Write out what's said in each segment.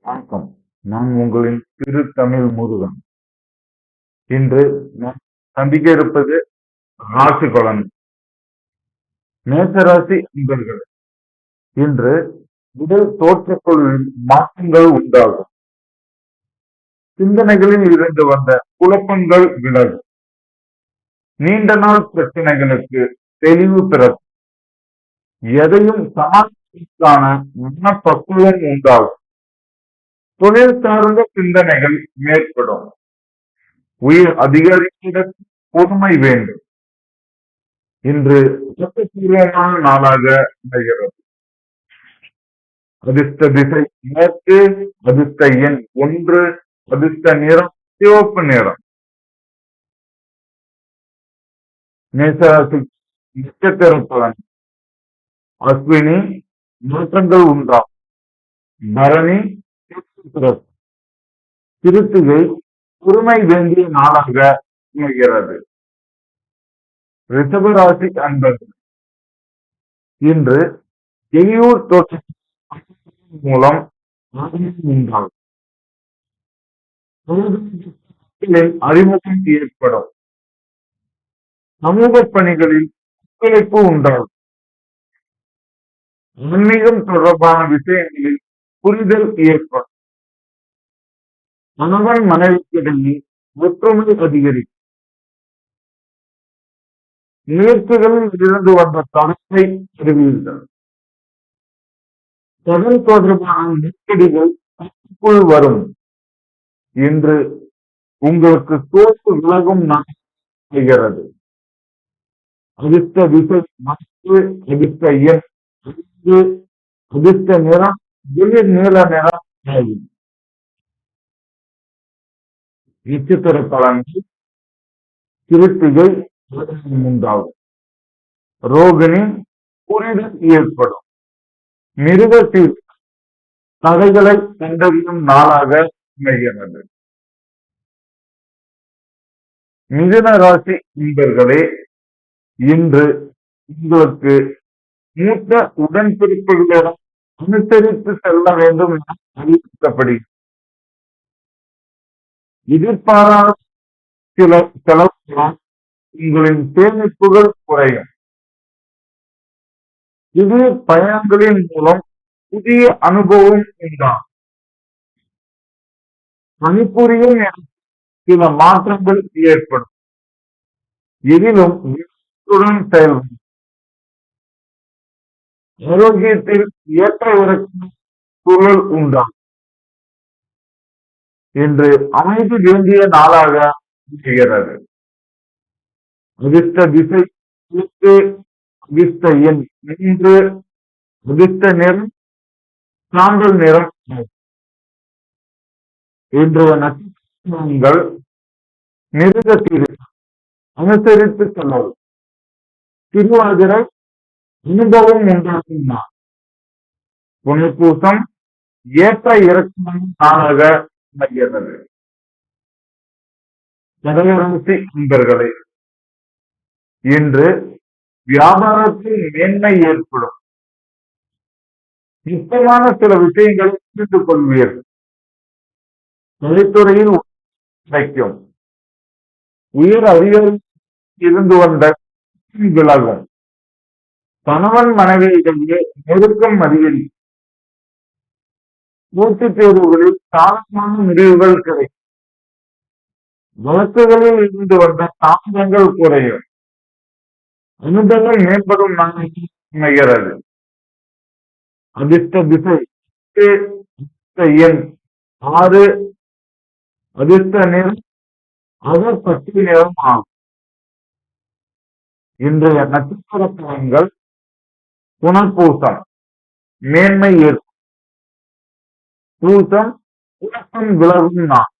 வணக்கம். நான் உங்களின் திரு தமிழ் முருகன். இன்று நாம் சந்திக்க இருப்பது ராசி பலன். மேசராசி அன்பர்களே, இன்று உடல் தோற்றப்பொருளில் மாற்றங்கள் உண்டாகும். சிந்தனைகளில் இருந்து வந்த குழப்பங்கள் விலகும். நீண்ட நாள் பிரச்சனைகளுக்கு தெளிவு பிறக்கும். எதையும் சமாளிப்பதற்கான மனப்பக்குவம் உண்டாகும். தொழில் சார்ந்த சிந்தனைகள் மேற்படும். உயர் அதிகாரிகளிடம் பொறுமை வேண்டும். இன்று ஆக்கப்பூர்வமான நாளாக அமைகிறது. அதிர்ஷ்ட திசை மேற்கு, அதிர்ஷ்ட எண் 1, அதிர்ஷ்ட நிறம் சிவப்பு நிறம். மேசராசி நட்சத்திர பலன். அஸ்வினி மாற்றங்கள் உண்டாகும். பரணி கிருத்திகை பொறுமை வேண்டிய நாளாக அமைகிறது. ரிஷபராசி அன்பர்கள், இன்று எளியூர் தோற்ற மூலம் உண்டாகும். அறிமுகம் ஏற்படும். சமூக பணிகளில் ஒத்துழைப்பு உண்டாகும். ஆன்மீகம் தொடர்பான விஷயங்களில் புரிதல் ஏற்படும். கணவன் மனைவிக்கிடையே ஒற்றுமை அதிகரிக்கும். முயற்சிகளில் இருந்து வந்த தடத்தை அறிவீர்கள். கடன் தொடர்பான நெருக்கடிகள் தனக்குள் வரும். இன்று உங்களுக்கு தோற்று விலகும் நாள்கிறது. அதிர்ஷ்ட திசை மற்ற, அதிர்ஷ்ட எண் 5, அதிர்ஷ்ட நிறம் வெளிர் நீல நிறம் ஆகும். நட்சத்திர பலன்கள். கிருத்திகை உண்டாகும். ரோகிணி புரிதல் ஏற்படும். மிருகத்தில் தடைகளை கண்டறியும் நாளாக அமைகிறது. மிதுன ராசி நண்பர்களே, இன்று உங்களுக்கு மூத்த உடன்பிறப்புகளிடம் அனுசரித்து செல்ல வேண்டும் என அறிவிக்கப்படுகிறது. எதிர்பாராத சில செலவுகளால் உங்களின் சேமிப்புகள் குறையும். திடீர் பயணங்களின் மூலம் புதிய அனுபவம் உண்டாகும். பணிபுரியும் சில மாற்றங்கள் ஏற்படும். எதிலும் செயல்படும். ஆரோக்கியத்தில் ஏற்ற இறக்கும் சூழல் உண்டாகும். என்று அமைதி வேண்டிய நாளாக அமைகிறது. அதிர்ஷ்ட திசை கிழக்கு, அதிர்ஷ்ட எண் 3, அதிர்ஷ்ட நிறம் சாம்பல் நிறம். இன்றைய நட்சத்திரங்கள் மிருகத்தில் அனுசரித்து செல்லவும். திருவாதிரை அனுபவம் உண்டாகும் நாள். புனர்பூசம் ஏற்ற இறக்கமான நாளாக அமைகிறது. கடகராசி நண்பர்களே, இன்று வியாபாரத்தில் மேன்மை ஏற்படும். முக்கியமான சில விஷயங்களை புரிந்து கொள்வீர்கள். கலைத்துறையில் கிடைக்கும். உயர் அதிகாரி இருந்து வந்த விலகும். கணவன் மனைவியிடையே நெருக்கம் அதிகரிக்கும். போட்டித் தேர்வுகளில் சாதகமான முடிவுகள் கிடைக்கும். வழக்குகளில் இருந்து வந்த தாமதங்கள் குறையும். அனுபவம் மேம்படும் நாளைக்கு அமைகிறது. அதிர்ஷ்ட திசை எண் 6, அதிர்ஷ்ட நிறம் அதர் பச்சை நிறம் ஆகும். இன்றைய நட்சத்திர பலன்கள். புனர்பூசம் மேன்மை ஏற்படும். பூசம் குழப்பம் விலகும் நாள்.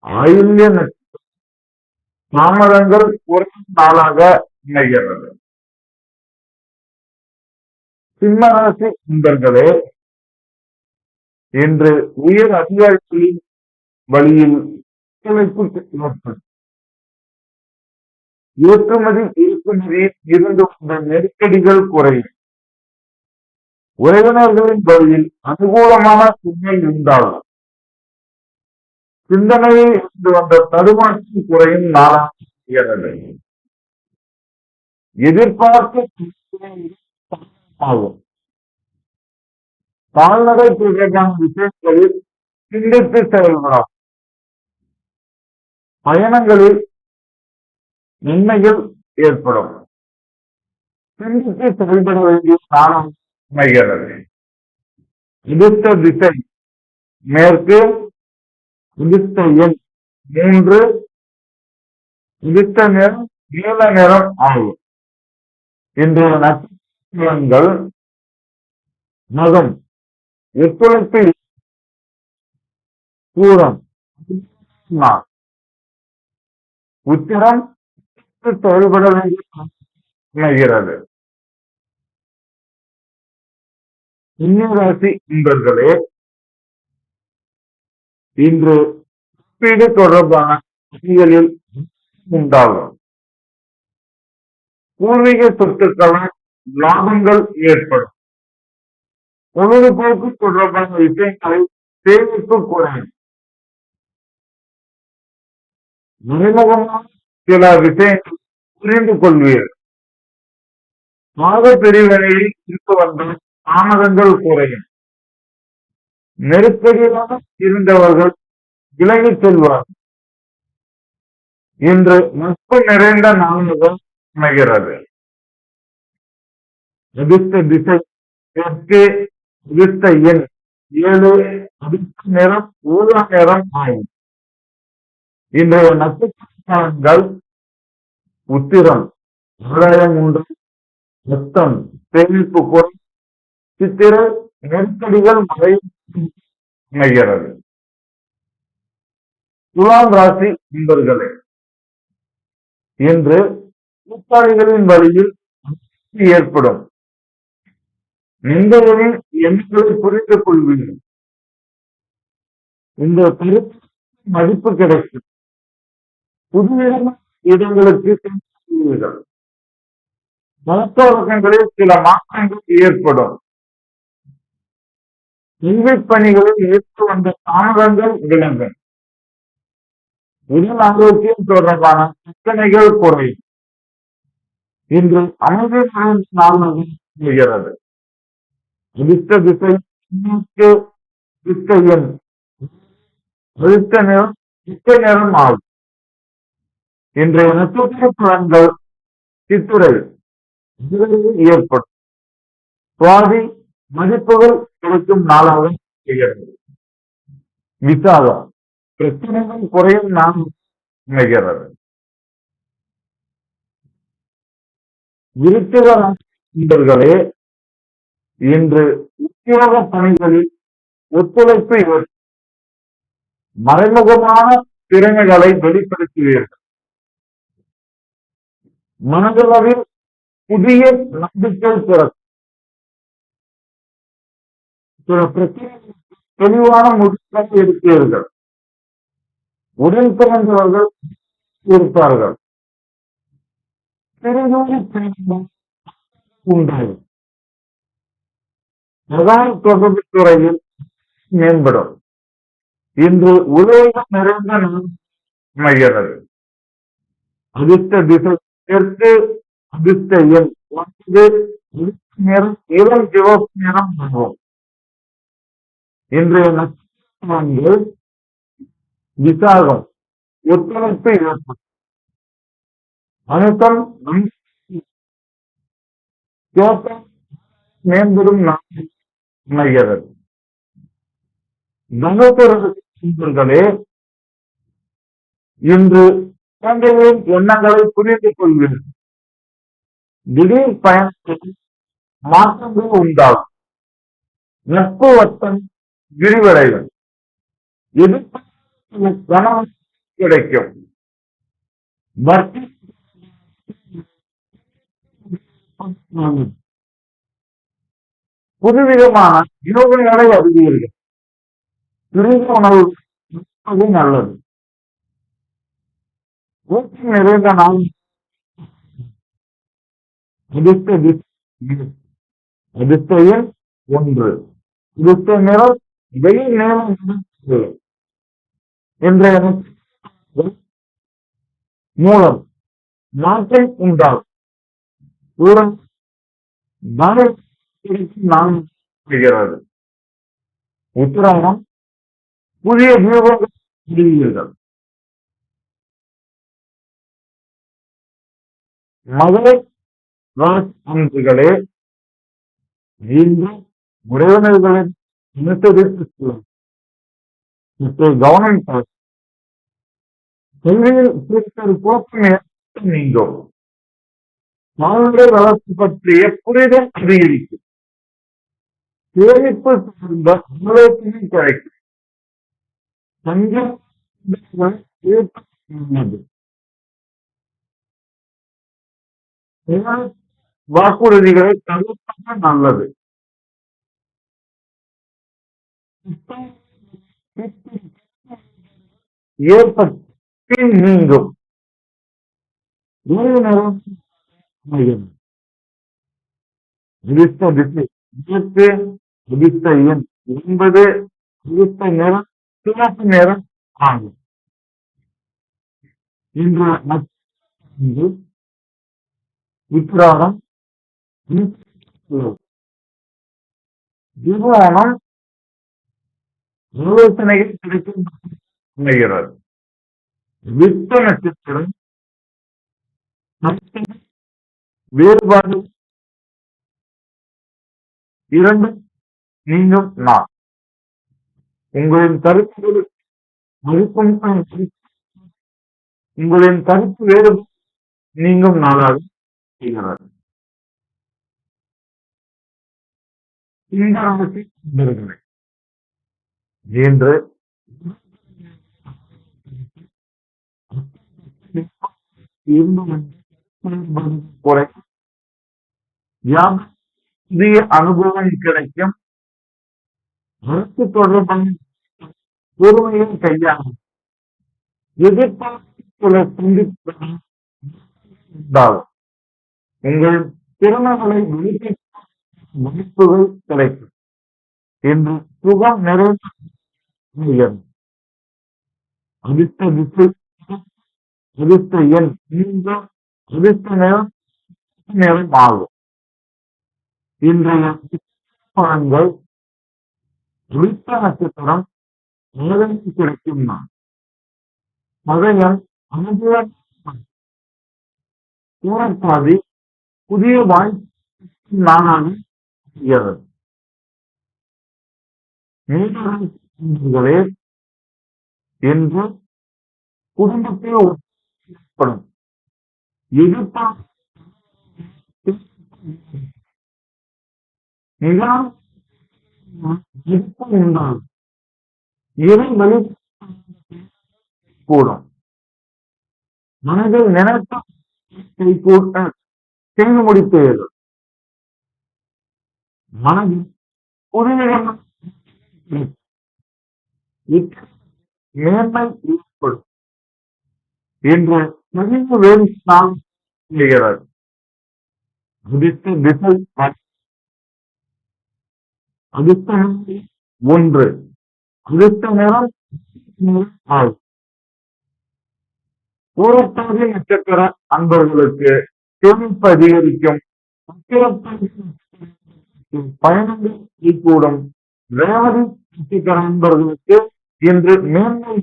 ஆயுள்ய நட்சத்திரம் தாமதங்கள் குறையும் நாளாக அமைகிறது. சிம்மராசி நண்பர்களே, இன்று உயர் அதிகாரிகளின் வழியில் ஒத்துழைப்பு ஏற்படும். ஏற்றுமதி இறக்குமதியில் இருந்து வந்த நெருக்கடிகள் குறையும். உறவினர்களின் வழியில் அனுகூலமான சூழ்நிலை உண்டாகும். சிந்தனையில் இருந்து வந்த தடுமாற்றம் குறையும் நாளாகிறது. எதிர்பார்த்து ஆகும். கால்நடை தொடர்பான விஷயங்களில் சிந்தித்து செயல்படாம். பயணங்களில் நன்மைகள் ஏற்படும். சிந்தித்து செயல்பட வேண்டிய காலம் அமைகிறது. உதித்த திசை மேற்கு, உதித்த எண் 3, உதித்த நிறம் நீல நிறம் ஆகும். இன்றைய நட்சத்திரங்கள் மகம், ஒத்துழைப்பு பூரம், உத்திரம் செயல்பட வேண்டிய அமைகிறது. கன்னிராசி நண்பர்களே, இன்று ஒப்பீடு தொடர்பான பணிகளில் உண்டாகும். பூர்வீக சொத்துக்களால் லாபங்கள் ஏற்படும். பொழுதுபோக்கு தொடர்பான விஷயங்களை சேமிப்பு குறையும். மறைமுகமான சில விஷயங்கள் புரிந்து கொள்வீர்கள். மாத பிரிவினையில் இருந்து வந்த தாமதங்கள் குறையும். நெருக்கடியாக இருந்தவர்கள் விலகிச் செல்வார்கள். இன்று நட்பு நிறைந்த நாளாக அமைகிறது. அதிர்ஷ்ட திசை தெற்கு, அதிர்ஷ்ட எண் 7, அதிர்ஷ்ட நிறம் ஊதா நிறம் ஆகும். இன்றைய நட்சத்திரங்கள் உத்திரம், ஆதாயம் உண்டு, மொத்தம் சேமிப்பு குறை, சித்திர நெருக்கடிகள் மழை அமைகிறது. துலாம் ராசி நண்பர்களே, இன்று கூட்டாளிகளின் வழியில் ஏற்படும். நண்பர்களின் எண்களை புரிந்து கொள்வீர்கள். இந்த கருத்து மதிப்பு கிடைக்கும். புதிய இடங்களுக்கு செல்வீர்கள். பழக்க வழக்கங்களில் சில மாற்றங்கள் ஏற்படும். கல்வி பணிகளில் ஏற்று வந்த தாமதங்கள் விளங்கும். உடல் ஆரோக்கியம் தொடர்பான பிரச்சனைகள் குறையும். இன்று அமைதி நாளாக அமைகிறது. அதிர்ஷ்ட திசை அதிர்ஷ்ட எண், அதிர்ஷ்ட நிறம் சித்த நிறம் ஆகும். இன்றைய நட்சத்திர பலன்கள் சித்திரை ஏற்படும். சுவாதி மதிப்புகள் கிடைக்கும் நாளாக அமைகிறது. விசாகம் பிரச்சனைகள் குறையும் நாள் அமைகிறது. விருச்சிக நண்பர்களே, இன்று உத்தியோக பணிகளில் ஒத்துழைப்பு ஏற்படும். மறைமுகமான திறமைகளை வெளிப்படுத்துவீர்கள். மனதளவில் புதிய நம்பிக்கை பிறக்கும். சில பிரச்சனைகளுக்கு தெளிவான முடிவுகளை எடுப்பீர்கள். உடன் பிறந்தவர்கள் இருப்பார்கள். உண்டாகும். பிரதான தொடர்பு துறையில் மேம்படும். இன்று உலகம் நிறைந்த நாள் அமைகிறது. அதிர்ஷ்ட திசை தெற்கு, அதிர்ஷ்ட எண் 9, நிறம் இளம் சிவப்பு நிறம் ஆகும். இன்றைய நட்சத்திரங்கள் விசாகம் ஒத்துழைப்பு ஏற்படும். அனைத்தும் மேம்படும் நாள் அமைகிறது. நண்பர்களே, இன்று குழந்தைகளின் எண்ணங்களை புரிந்து கொள்வீர்கள். திடீர் பயணத்தில் மாற்றங்கள் உண்டாகும். நட்பு வட்டம் விரிவடையும். எதிர்ப்பு கிடைக்கும். புதுவிதமான யோகங்களை அறிவீர்கள். துரித உணவு நல்லது. ஊக்கம் நிறைந்த நாள். அதிர்ஷ்ட எண் ஒன்று. இருத்த நிறம் வெயில் நேரம் என்ற மூலம் மாற்றம் உண்டாகும். நான் செய்கிறது. உத்தராயணம் புதிய வியூகங்கள். மதுரை அமைப்புகளே மீண்டும் உறவினர்களின் இனத்திற்கு கவனம் கல்வியில் குழப்பம் நீங்கும். மாணவர்கள் வளர்ச்சி பற்றிய புரிதல் அதிகரிக்கும். சேமிப்பு சார்ந்த ஆலோசனை கிடைக்கும். வாக்குறுதிகளை தவிர்ப்பது நல்லது. ஏற்பட்டு நீங்கும். என்பது நிறம் சிவப்பு நிறம் ஆகும். இன்று உத்திராடம் திருவோணம் ஆலோசனைகள் கிடைக்கும். வித்த நட்சத்திரம் வேறுபாடு இரண்டும் நீங்கும் நான். உங்களின் கருத்துகள் மதிப்பும் உங்களின் கருத்து வேறு நீங்கும் நாளாக செய்கிறது. இன்று புதிய அனுபவம் கிடைக்கும். அரசு தொடர்பான பொறுமையை கையாளும். எதிர்பார்ப்புகளை சந்திப்பதால் உங்கள் திறமைகளை மதிப்புகள் கிடைக்கும் என்று சுகம் நிறைய அதிர்ஷ்ட திசை அதிர்ஷ்ட எண் அதிர்ஷ்ட நேரம் ஆகும். இன்றைய பலன்கள் விருத்த நட்சத்திரம் கிடைக்கும். நான் மதையன் அனுபவம் கூறப்பாதி புதிய வாய்ப்பு நானாக என்று குடும்பத்தில் ஏற்படும் எதிர்பார்ப்பு உண்டாகும். இறை வழி கூடும். மனதில் நினைத்த செய்து முடிப்பீர்கள். மனதில் புதிய மேன்மை ஏற்படும் என்ற மகிழ்வு வேறு செய்கிறது. அதிர்ஷ்ட ஒன்று. அதிர்ஷ்ட நிறம் ஆகும். பூரட்டாதி நட்சத்திர அன்பர்களுக்கு சேமிப்பு அதிகரிக்கும். பயணங்கள் கூடும். ரேவதி நட்சத்திர அன்பர்களுக்கு இன்று மேன்மை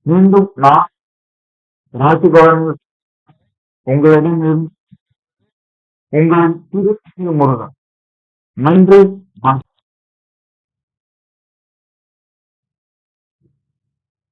மீண்டும் நான் ராசிக்காரர்கள் உங்களிடம் உங்களின் முருகன். நன்றி.